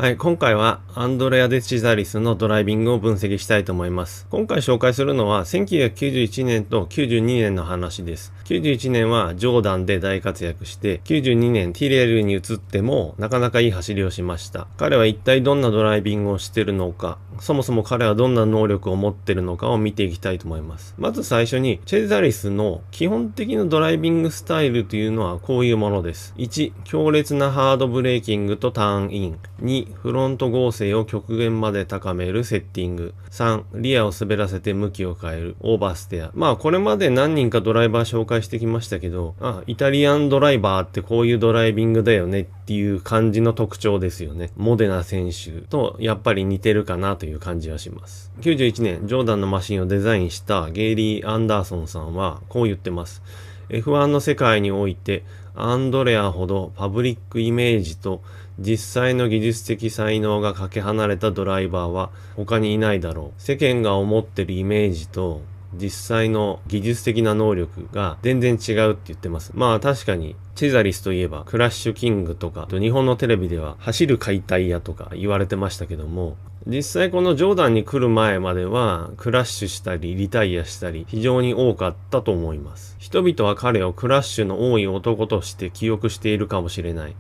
はい、今回はアンドレア・デ・チザリスのドライビングを分析したいと思います。今回紹介するのは1991年と92年の話です。91年はジョーダンで大活躍して、92年ティレルに移ってもなかなかいい走りをしました。彼は一体どんなドライビングをしているのか、そもそも彼はどんな能力を持っているのかを見ていきたいと思います。まず最初にチェザリスの基本的なドライビングスタイルというのはこういうものです。1、強烈なハードブレーキングとターンイン。2、フロント剛性を極限まで高めるセッティング。3、リアを滑らせて向きを変えるオーバーステア。これまで何人かドライバー紹介してきましたけど、イタリアンドライバーってこういうドライビングだよねっていう感じの特徴ですよね。モデナ選手とやっぱり似てるかなという感じはします。91年、ジョーダンのマシンをデザインしたゲイリー・アンダーソンさんはこう言ってます。F1 の世界においてアンドレアほどパブリックイメージと実際の技術的才能がかけ離れたドライバーは他にいないだろう。世間が思ってるイメージと実際の技術的な能力が全然違うって言ってます。確かにチェザリスといえばクラッシュキングとか、日本のテレビでは走る解体屋とか言われてましたけども、実際このジョーダンに来る前まではクラッシュしたりリタイアしたり非常に多かったと思います。人々は彼をクラッシュの多い男として記憶しているかもしれない。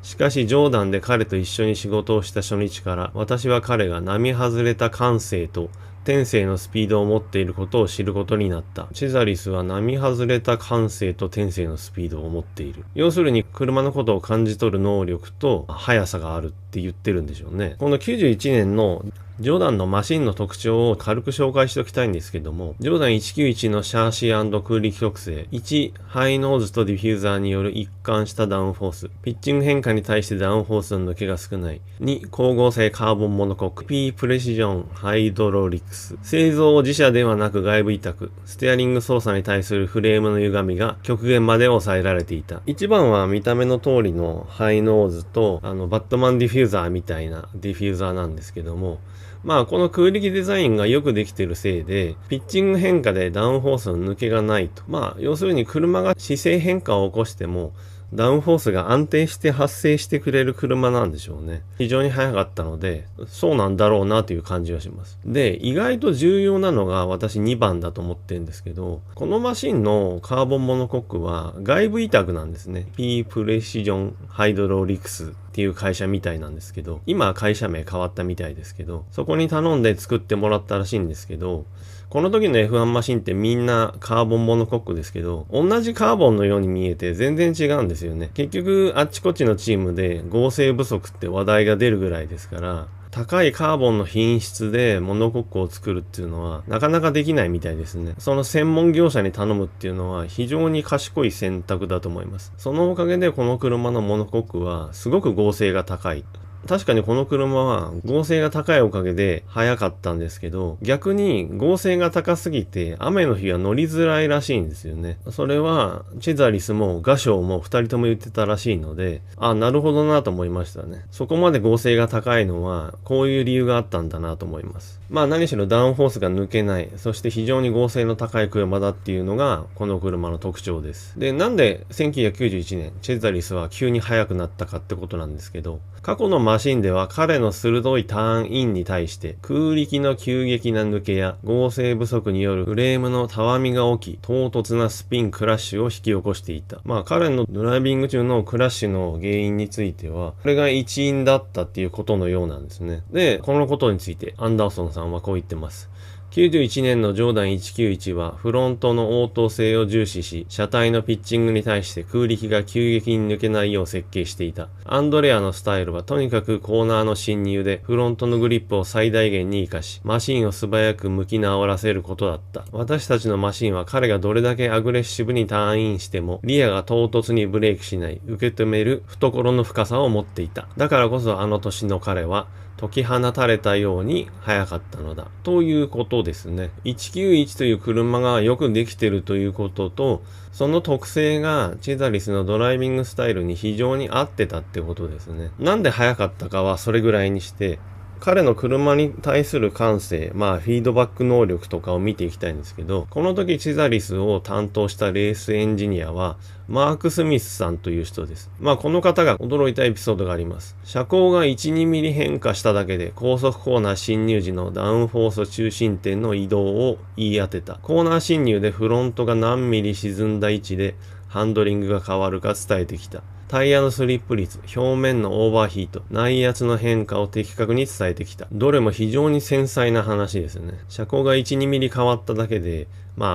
しかしジョーダンで彼と一緒に仕事をした初日から私は彼が並外れた感性と天性のスピードを持っていることを知ることになった。チェザリスは並外れた感性と天性のスピードを持っている。要するに車のことを感じ取る能力と速さがあるって言ってるんでしょうね。この91年のジョーダンのマシンの特徴を軽く紹介しておきたいんですけども、ジョーダン191のシャーシー&空力特性。1、ハイノーズとディフューザーによる一貫したダウンフォース。ピッチング変化に対してダウンフォースの抜けが少ない。2、光合成カーボンモノコック。P プレシジョンハイドロリクス。製造を自社ではなく外部委託。ステアリング操作に対するフレームの歪みが極限まで抑えられていた。1番は見た目の通りのハイノーズと、バットマンディフューザーみたいなディフューザーなんですけども、この空力デザインがよくできているせいで、ピッチング変化でダウンフォースの抜けがないと。要するに車が姿勢変化を起こしても、ダウンフォースが安定して発生してくれる車なんでしょうね。非常に速かったので、そうなんだろうなという感じがします。で、意外と重要なのが私2番だと思ってるんですけど、このマシンのカーボンモノコックは外部委託なんですね。P プレシジョンハイドロリクスっていう会社みたいなんですけど、今は会社名変わったみたいですけど、そこに頼んで作ってもらったらしいんですけど、この時の F1 マシンってみんなカーボンモノコックですけど、同じカーボンのように見えて全然違うんですよね。結局あっちこっちのチームで合成不足って話題が出るぐらいですから、高いカーボンの品質でモノコックを作るっていうのはなかなかできないみたいですね。その専門業者に頼むっていうのは非常に賢い選択だと思います。そのおかげでこの車のモノコックはすごく合成が高い。確かにこの車は合成が高いおかげで速かったんですけど、逆に合成が高すぎて雨の日は乗りづらいらしいんですよね。それはチェザリスもガショーも二人とも言ってたらしいので、なるほどなと思いましたね。そこまで合成が高いのはこういう理由があったんだなと思います。何しろダウンフォースが抜けない、そして非常に合成の高い車だっていうのがこの車の特徴です。で、なんで1991年チェザリスは急に速くなったかってことなんですけど、過去のマシンでは彼の鋭いターンインに対して空力の急激な抜けや合成不足によるフレームのたわみが起き、唐突なスピンクラッシュを引き起こしていた。彼のドライビング中のクラッシュの原因については、これが一因だったっていうことのようなんですね。で、このことについてアンダーソンさんはこう言ってます。91年のジョーダン191はフロントの応答性を重視し、車体のピッチングに対して空力が急激に抜けないよう設計していた。アンドレアのスタイルはとにかくコーナーの侵入でフロントのグリップを最大限に活かし、マシンを素早く向き直らせることだった。私たちのマシンは彼がどれだけアグレッシブにターンインしても、リアが唐突にブレーキしない、受け止める懐の深さを持っていた。だからこそあの年の彼は、解き放たれたように速かったのだ。ということですね。191という車がよくできているということと、その特性がチェザリスのドライビングスタイルに非常に合ってたってことですね。なんで速かったかはそれぐらいにして、彼の車に対する感性、フィードバック能力とかを見ていきたいんですけど、この時チザリスを担当したレースエンジニアは、マーク・スミスさんという人です。この方が驚いたエピソードがあります。車高が1、2ミリ変化しただけで、高速コーナー進入時のダウンフォース中心点の移動を言い当てた。コーナー進入でフロントが何ミリ沈んだ位置で、ハンドリングが変わるか伝えてきた。タイヤのスリップ率、表面のオーバーヒート、内圧の変化を的確に伝えてきた。どれも非常に繊細な話ですね。車高が1、2ミリ変わっただけで、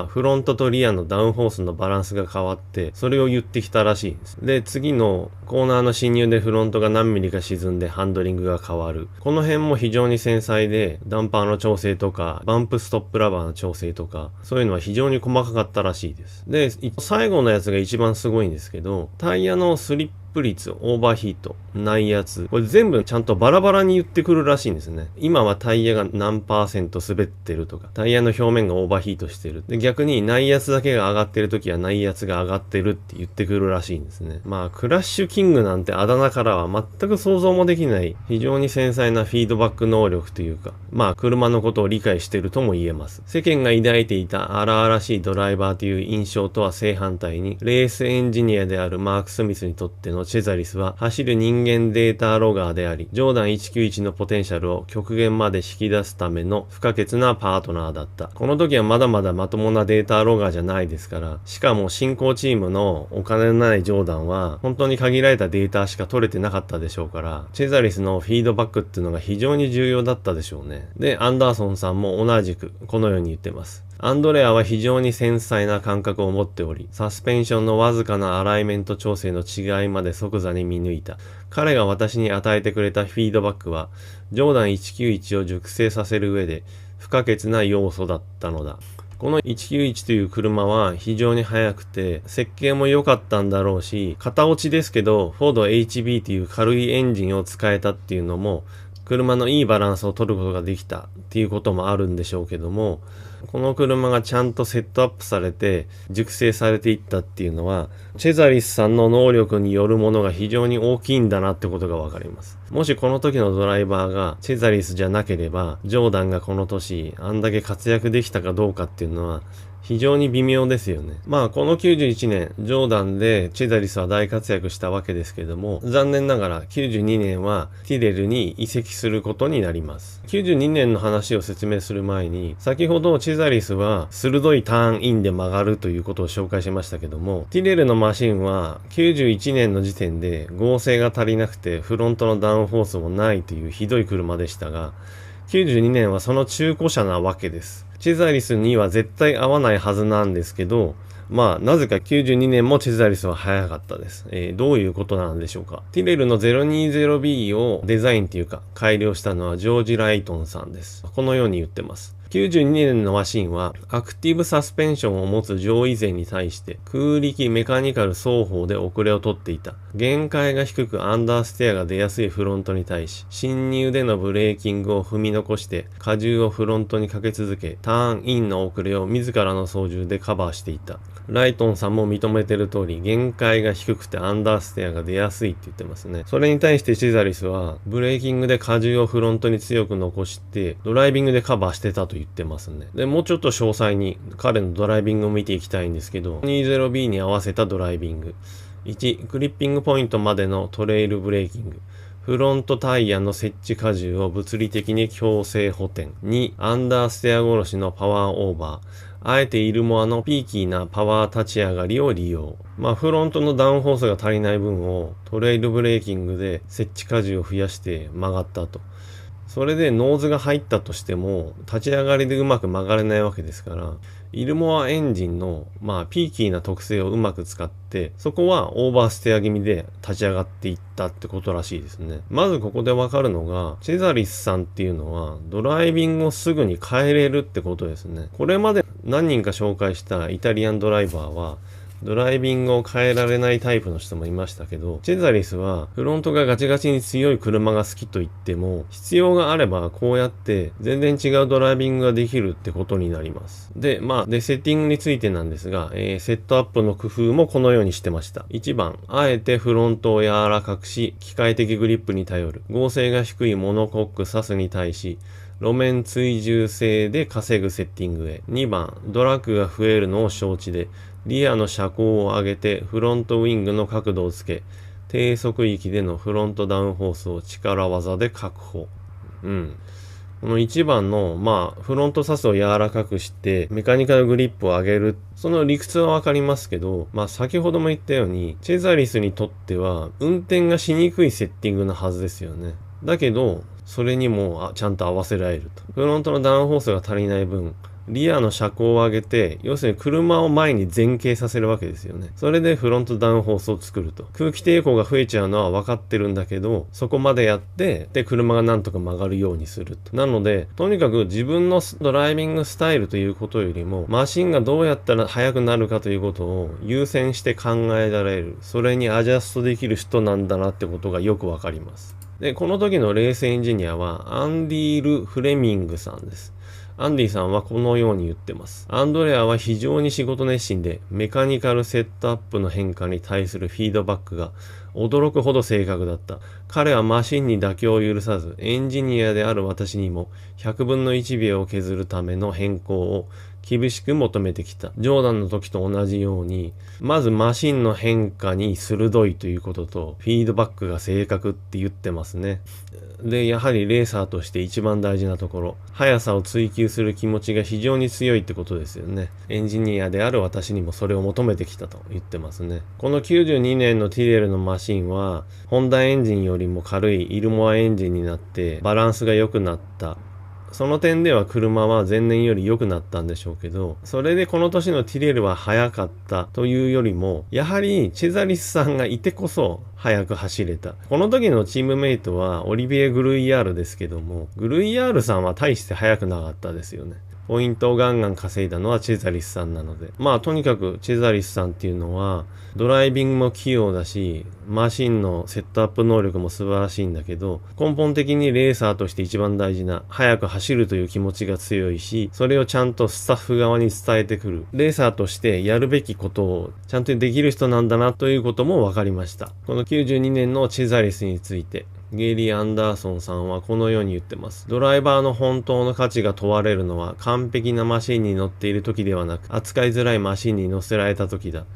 フロントとリアのダウンフォースのバランスが変わって、それを言ってきたらしいんです。で、次のコーナーの進入でフロントが何ミリか沈んでハンドリングが変わる。この辺も非常に繊細で、ダンパーの調整とか、バンプストップラバーの調整とか、そういうのは非常に細かかったらしいです。で、最後のやつが一番すごいんですけど、タイヤのスリップ率、オーバーヒート、内圧、これ全部ちゃんとバラバラに言ってくるらしいんですね。今はタイヤが何%滑ってるとか、タイヤの表面がオーバーヒートしてる。で、逆に内圧だけが上がってる時は内圧が上がってるって言ってくるらしいんですね。クラッシュキングなんてあだ名からは全く想像もできない非常に繊細なフィードバック能力というか、車のことを理解してるとも言えます。世間が抱いていた荒々しいドライバーという印象とは正反対に、レースエンジニアであるマーク・スミスにとってのチェザリスは走る人間データロガーであり、ジョーダン191のポテンシャルを極限まで引き出すための不可欠なパートナーだった。この時はまだまだまともなデータロガーじゃないですから、しかも新興チームのお金のないジョーダンは本当に限られたデータしか取れてなかったでしょうから、チェザリスのフィードバックっていうのが非常に重要だったでしょうね。で、アンダーソンさんも同じくこのように言ってます。アンドレアは非常に繊細な感覚を持っており、サスペンションのわずかなアライメント調整の違いまで即座に見抜いた。彼が私に与えてくれたフィードバックは、ジョーダン191を熟成させる上で不可欠な要素だったのだ。この191という車は非常に速くて、設計も良かったんだろうし、型落ちですけど、フォード HB という軽いエンジンを使えたっていうのも、車のいいバランスを取ることができたっていうこともあるんでしょうけども、この車がちゃんとセットアップされて熟成されていったっていうのは、チェザリスさんの能力によるものが非常に大きいんだなってことがわかります。もしこの時のドライバーがチェザリスじゃなければ、ジョーダンがこの年あんだけ活躍できたかどうかっていうのは非常に微妙ですよね。この91年、ジョーダンでチェザリスは大活躍したわけですけども、残念ながら92年はティレルに移籍することになります。92年の話を説明する前に、先ほどチェザリスは鋭いターンインで曲がるということを紹介しましたけども、ティレルのマシンは91年の時点で合成が足りなくてフロントのダウンフォースもないというひどい車でしたが、92年はその中古車なわけです。チェザリスには絶対合わないはずなんですけど、なぜか92年もチェザリスは早かったです。どういうことなんでしょうか。ティレルの 020B をデザインというか改良したのはジョージ・ライトンさんです。このように言ってます。92年のマシンはアクティブサスペンションを持つ上位勢に対して空力メカニカル双方で遅れを取っていた。限界が低くアンダーステアが出やすいフロントに対し、進入でのブレーキングを踏み残して荷重をフロントにかけ続け、ターンインの遅れを自らの操縦でカバーしていた。ライトンさんも認めてる通り、限界が低くてアンダーステアが出やすいって言ってますね。それに対してチェザリスはブレーキングで荷重をフロントに強く残してドライビングでカバーしてたと言ってますね。で、もうちょっと詳細に彼のドライビングを見ていきたいんですけど、20B に合わせたドライビング。1、クリッピングポイントまでのトレイルブレーキング。フロントタイヤの設置荷重を物理的に強制補填。2、アンダーステア殺しのパワーオーバー。あえてイルモアのピーキーなパワー立ち上がりを利用。フロントのダウンフォースが足りない分をトレイルブレーキングで設置荷重を増やして曲がったと。それでノーズが入ったとしても立ち上がりでうまく曲がれないわけですから、イルモアエンジンのピーキーな特性をうまく使って、そこはオーバーステア気味で立ち上がっていったってことらしいですね。まずここでわかるのが、チェザリスさんっていうのはドライビングをすぐに変えれるってことですね。これまで何人か紹介したイタリアンドライバーはドライビングを変えられないタイプの人もいましたけど、チェザリスはフロントがガチガチに強い車が好きと言っても、必要があればこうやって全然違うドライビングができるってことになります。で、セッティングについてなんですが、セットアップの工夫もこのようにしてました。1番、あえてフロントを柔らかくし、機械的グリップに頼る。剛性が低いモノコックサスに対し、路面追従性で稼ぐセッティングへ。2番、ドラッグが増えるのを承知で、リアの車高を上げてフロントウィングの角度をつけ、低速域でのフロントダウンフォースを力技で確保。この1番の、フロントサスを柔らかくして、メカニカルグリップを上げる。その理屈はわかりますけど、先ほども言ったように、チェザリスにとっては、運転がしにくいセッティングなはずですよね。だけど、それにもちゃんと合わせられると。フロントのダウンフォースが足りない分、リアの車高を上げて、要するに車を前に前傾させるわけですよね。それでフロントダウンフォースを作ると。空気抵抗が増えちゃうのは分かってるんだけど、そこまでやって、で、車がなんとか曲がるようにすると。なので、とにかく自分のドライビングスタイルということよりも、マシンがどうやったら速くなるかということを優先して考えられる。それにアジャストできる人なんだなってことがよく分かります。で、この時のレースエンジニアは、アンディール・フレミングさんです。アンディさんはこのように言ってます。アンドレアは非常に仕事熱心で、メカニカルセットアップの変化に対するフィードバックが驚くほど正確だった。彼はマシンに妥協を許さず、エンジニアである私にも100分の1秒を削るための変更を厳しく求めてきた。ジョーダンの時と同じように、まずマシンの変化に鋭いということと、フィードバックが正確って言ってますね。で、やはりレーサーとして一番大事なところ、速さを追求する気持ちが非常に強いってことですよね。エンジニアである私にもそれを求めてきたと言ってますね。この92年のティレルのマシンは、ホンダエンジンよりも軽いイルモアエンジンになって、バランスが良くなった。その点では車は前年より良くなったんでしょうけど、それでこの年のティレルは速かったというよりも、やはりチェザリスさんがいてこそ速く走れた。この時のチームメイトはオリビエ・グルイヤールですけども、グルイヤールさんは大して速くなかったですよね。ポイントをガンガン稼いだのはチェザリスさんなので。とにかくチェザリスさんっていうのは、ドライビングも器用だし、マシンのセットアップ能力も素晴らしいんだけど、根本的にレーサーとして一番大事な、速く走るという気持ちが強いし、それをちゃんとスタッフ側に伝えてくる。レーサーとしてやるべきことをちゃんとできる人なんだなということも分かりました。この92年のチェザリスについて、ゲイリー・アンダーソンさんはこのように言ってます。ドライバーの本当の価値が問われるのは完璧なマシンに乗っている時ではなく、扱いづらいマシンに乗せられた時だ。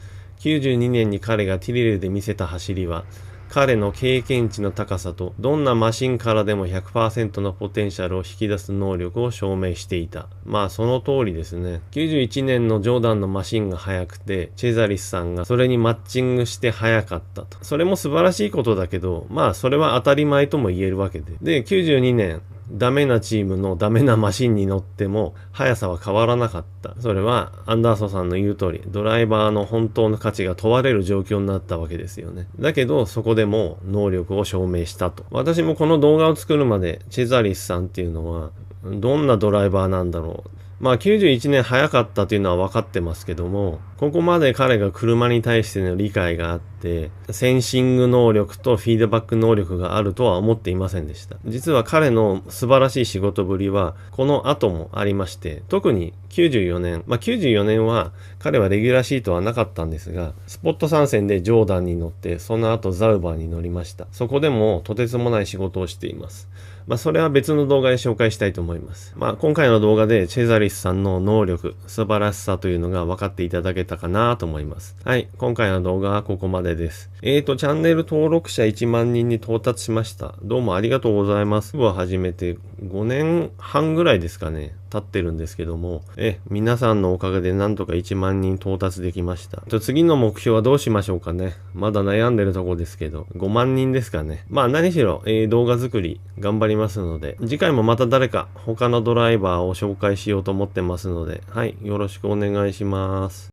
92年に彼がティレルで見せた走りは、彼の経験値の高さと、どんなマシンからでも 100% のポテンシャルを引き出す能力を証明していた。その通りですね。91年のジョーダンのマシンが速くて、チェザリスさんがそれにマッチングして速かったと。それも素晴らしいことだけど、それは当たり前とも言えるわけで。で、92年、ダメなチームのダメなマシンに乗っても速さは変わらなかった。それはアンダーソンさんの言う通り、ドライバーの本当の価値が問われる状況になったわけですよね。だけどそこでも能力を証明したと。私もこの動画を作るまでチェザリスさんっていうのはどんなドライバーなんだろう。91年早かったというのは分かってますけども、ここまで彼が車に対しての理解があって、センシング能力とフィードバック能力があるとは思っていませんでした。実は彼の素晴らしい仕事ぶりは、この後もありまして、特に94年、94年は彼はレギュラーシートはなかったんですが、スポット参戦でジョーダンに乗って、その後ザウバーに乗りました。そこでもとてつもない仕事をしています。それは別の動画で紹介したいと思います。今回の動画でチェザリスさんの能力、素晴らしさというのが分かっていただけたかなと思います。はい、今回の動画はここまでです。チャンネル登録者1万人に到達しました。どうもありがとうございます。僕は始めて5年半ぐらいですかね。経ってるんですけども、皆さんのおかげでなんとか1万人到達できました。次の目標はどうしましょうかね。まだ悩んでるとこですけど、5万人ですかね。何しろ、動画作り頑張りますので、次回もまた誰か他のドライバーを紹介しようと思ってますので、はい、よろしくお願いします。